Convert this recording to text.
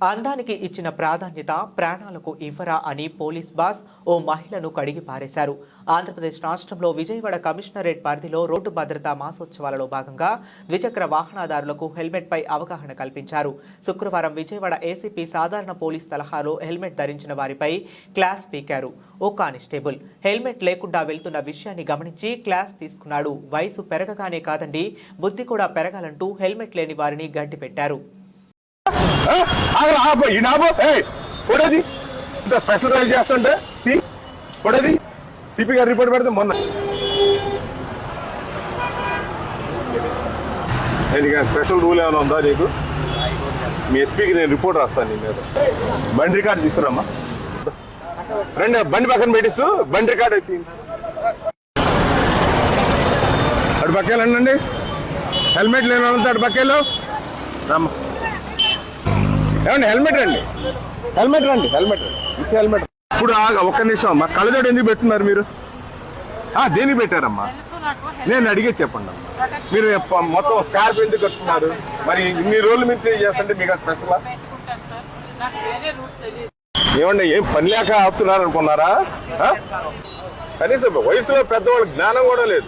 అందానికి ఇచ్చిన ప్రాధాన్యత ప్రాణాలకు ఇవ్వరా అని పోలీస్ బాస్ ఓ మహిళను కడిగి పారేశారు. ఆంధ్రప్రదేశ్ రాష్ట్రంలో విజయవాడ కమిషనరేట్ పరిధిలో రోడ్డు భద్రతా మాసోత్సవాలలో భాగంగా ద్విచక్ర వాహనదారులకు హెల్మెట్ పై అవగాహన కల్పించారు. శుక్రవారం విజయవాడ ఏసీపీ సాధారణ పోలీస్ సలహాలో హెల్మెట్ ధరించిన వారిపై క్లాస్ పీకారు. ఓ కానిస్టేబుల్ హెల్మెట్ లేకుండా వెళ్తున్న విషయాన్ని గమనించి క్లాస్ తీసుకున్నాడు. వయసు పెరగగానే కాదండి, బుద్ధి కూడా పెరగాలంటూ హెల్మెట్ లేని వారిని గడ్డి పెట్టారు. స్పెషల్ రైజ్ చేస్తుంటే సిపి గారు రిపోర్ట్ పెడితే మొన్న స్పెషల్ రూల్ ఏమైనా ఉందా నీకు? మీ ఎస్పీకి నేను రిపోర్ట్ రాస్తాను నీ మీద. బండి రికార్డు తీసుకురామ్మా, రండి. బండి పక్కన పెట్టిస్తూ బండి రికార్డు అయితే అటు పక్కేళ్ళండి. హెల్మెట్ లేని వాళ్ళంతా అటు పక్కేళ్ళు రమ్మా. ఏమండి హెల్మెట్ రండి, హెల్మెట్ రండి, హెల్మెట్ విత్ హెల్మెట్. ఇప్పుడు ఒక్క నిమిషం అమ్మా, కళ్ళజోడు ఎందుకు పెట్టున్నారు మీరు? దేనికి పెట్టారమ్మా? నేను అడిగే చెప్పండి అమ్మా. మీరు మొత్తం స్కార్ప్ ఎందుకు కట్టుకున్నారు? మరి ఇన్ని రోజులు మీరు చేస్తుంటే మీకు స్పెషల్ ఏమండి? ఏం పని లేక ఆపుతున్నారు అనుకున్నారా? కనీసం వయసులో పెద్దవాళ్ళకి జ్ఞానం కూడా లేదు.